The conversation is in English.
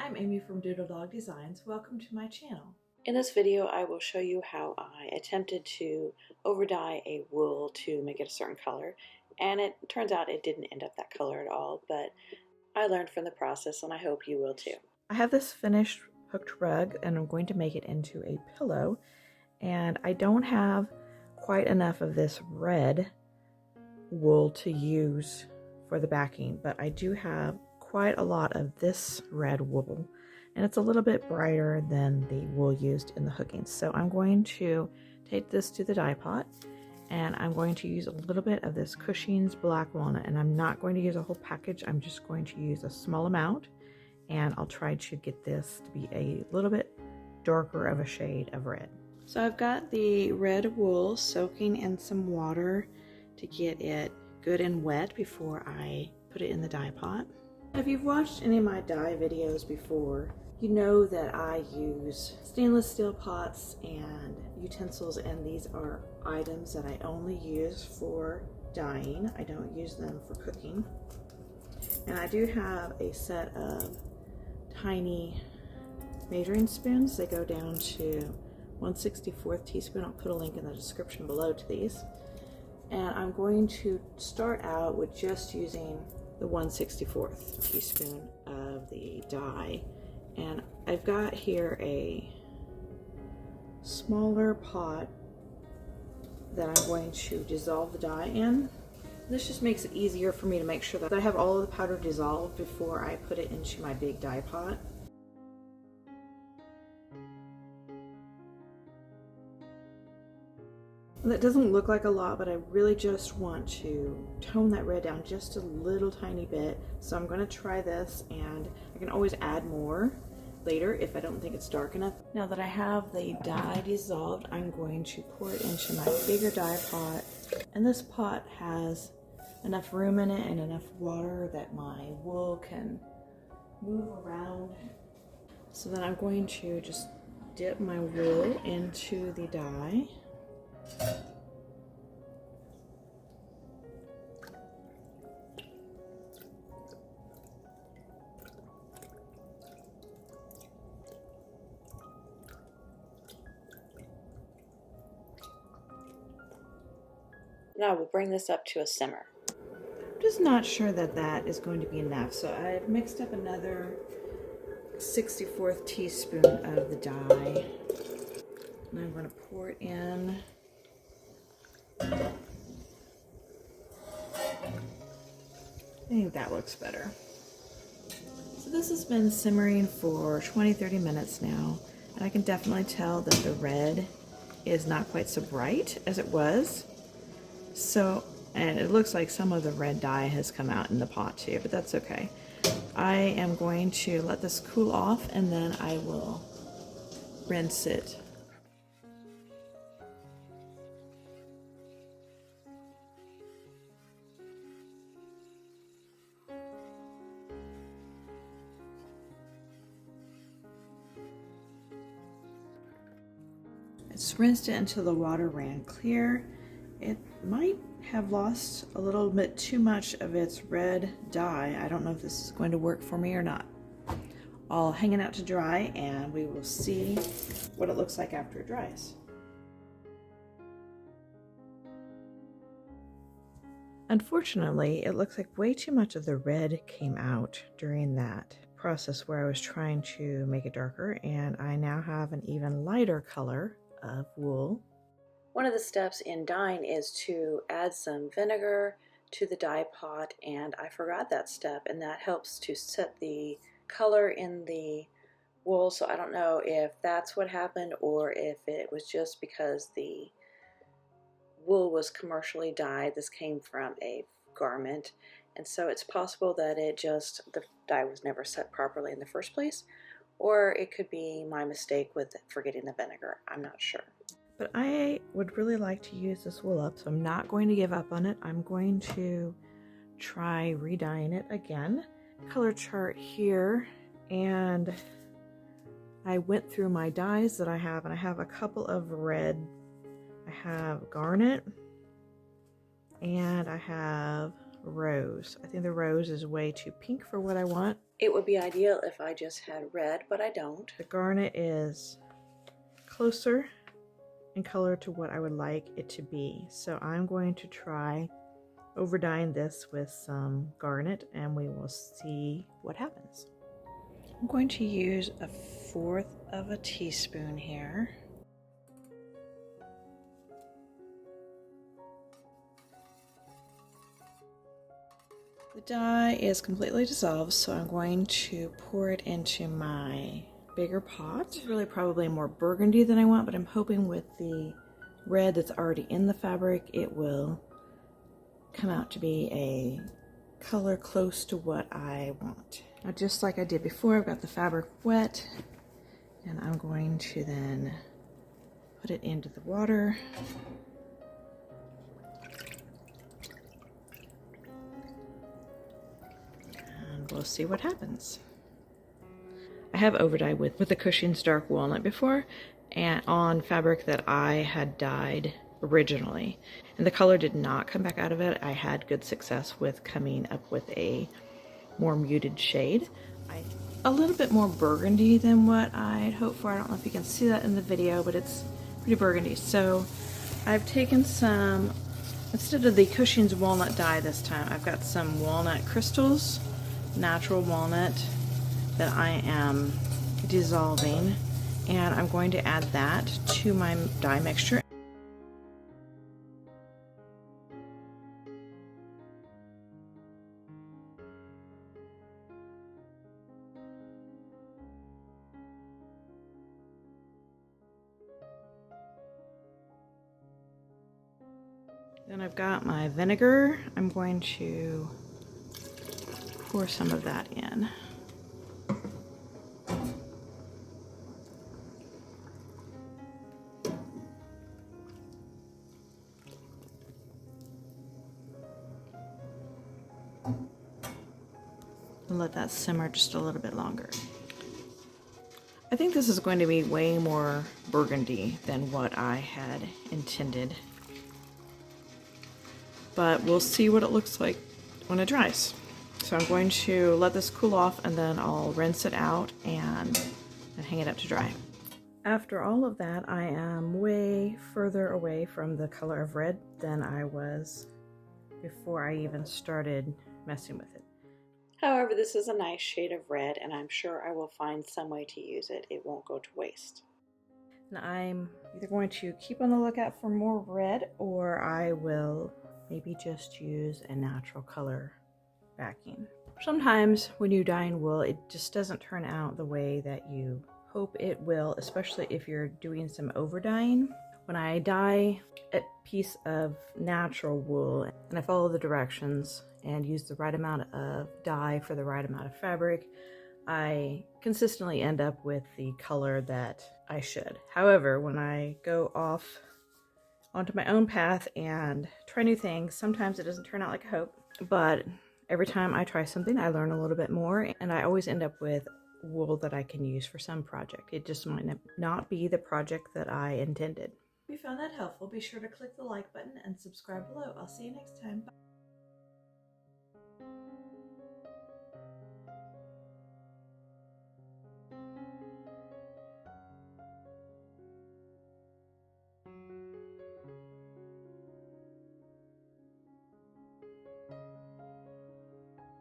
I'm Amy from Doodle Dog Designs. Welcome to my channel. In this video, I will show you how I attempted to over dye a wool to make it a certain color, and it turns out it didn't end up that color at all, but I learned from the process and I hope you will too. I have this finished hooked rug and I'm going to make it into a pillow, and I don't have quite enough of this red wool to use for the backing, but I do have quite a lot of this red wool, and it's a little bit brighter than the wool used in the hookings. So I'm going to take this to the dye pot, and I'm going to use a little bit of this Cushing's Black Walnut, and I'm not going to use a whole package. I'm just going to use a small amount, and I'll try to get this to be a little bit darker of a shade of red. So I've got the red wool soaking in some water to get it good and wet before I put it in the dye pot. If you've watched any of my dye videos before, you know that I use stainless steel pots and utensils, and these are items that I only use for dyeing. I don't use them for cooking. And I do have a set of tiny measuring spoons. They go down to 1/64 teaspoon. I'll put a link in the description below to these. And I'm going to start out with just using the 1/64 teaspoon of the dye. And I've got here a smaller pot that I'm going to dissolve the dye in. This just makes it easier for me to make sure that I have all of the powder dissolved before I put it into my big dye pot. That doesn't look like a lot, but I really just want to tone that red down just a little tiny bit. So I'm going to try this, and I can always add more later if I don't think it's dark enough. Now that I have the dye dissolved, I'm going to pour it into my bigger dye pot. And this pot has enough room in it and enough water that my wool can move around. So then I'm going to just dip my wool into the dye. Now we'll bring this up to a simmer. I'm just not sure that that is going to be enough, so I've mixed up another 1/64 teaspoon of the dye, and I'm going to pour it in. I think that looks better. So this has been simmering for 20-30 minutes now, and I can definitely tell that the red is not quite so bright as it was. So, and it looks like some of the red dye has come out in the pot too, but that's okay. I am going to let this cool off, and then I will rinse it. It's rinsed it until the water ran clear. It might have lost a little bit too much of its red dye. I don't know if this is going to work for me or not. I'll hang it out to dry, and we will see what it looks like after it dries. Unfortunately, it looks like way too much of the red came out during that process where I was trying to make it darker, and I now have an even lighter color of wool. One of the steps in dyeing is to add some vinegar to the dye pot, and I forgot that step, and that helps to set the color in the wool. So I don't know if that's what happened or if it was just because the wool was commercially dyed. This came from a garment, and so it's possible that the dye was never set properly in the first place, or it could be my mistake with forgetting the vinegar. I'm not sure. But I would really like to use this wool up, so I'm not going to give up on it. I'm going to try re-dyeing it again. Color chart here, and I went through my dyes that I have, and I have a couple of red. I have garnet, and I have rose. I think the rose is way too pink for what I want. It would be ideal if I just had red, but I don't. The garnet is closer in color to what I would like it to be. So I'm going to try over dyeing this with some garnet and we will see what happens. I'm going to use 1/4 of a teaspoon here. The dye is completely dissolved, so I'm going to pour it into my bigger pot. It's really probably more burgundy than I want, but I'm hoping with the red that's already in the fabric, it will come out to be a color close to what I want. Now, just like I did before, I've got the fabric wet, and I'm going to then put it into the water. We'll see what happens. I have overdyed with the Cushing's Dark Walnut before, and on fabric that I had dyed originally, and the color did not come back out of it. I had good success with coming up with a more muted shade. A little bit more burgundy than what I'd hoped for. I don't know if you can see that in the video, but it's pretty burgundy. So I've taken some, instead of the Cushing's walnut dye this time, I've got some walnut crystals, natural walnut, that I am dissolving, and I'm going to add that to my dye mixture. Then I've got my vinegar. I'm going to pour some of that in. And let that simmer just a little bit longer. I think this is going to be way more burgundy than what I had intended, but we'll see what it looks like when it dries. So I'm going to let this cool off and then I'll rinse it out and hang it up to dry. After all of that, I am way further away from the color of red than I was before I even started messing with it. However, this is a nice shade of red, and I'm sure I will find some way to use it. It won't go to waste. And I'm either going to keep on the lookout for more red, or I will maybe just use a natural color backing. Sometimes when you dye in wool, it just doesn't turn out the way that you hope it will, especially if you're doing some over dyeing. When I dye a piece of natural wool and I follow the directions and use the right amount of dye for the right amount of fabric, I consistently end up with the color that I should. However, when I go off onto my own path and try new things, sometimes it doesn't turn out like I hope, but every time I try something, I learn a little bit more, and I always end up with wool that I can use for some project. It just might not be the project that I intended. If you found that helpful, be sure to click the like button and subscribe below. I'll see you next time. Bye.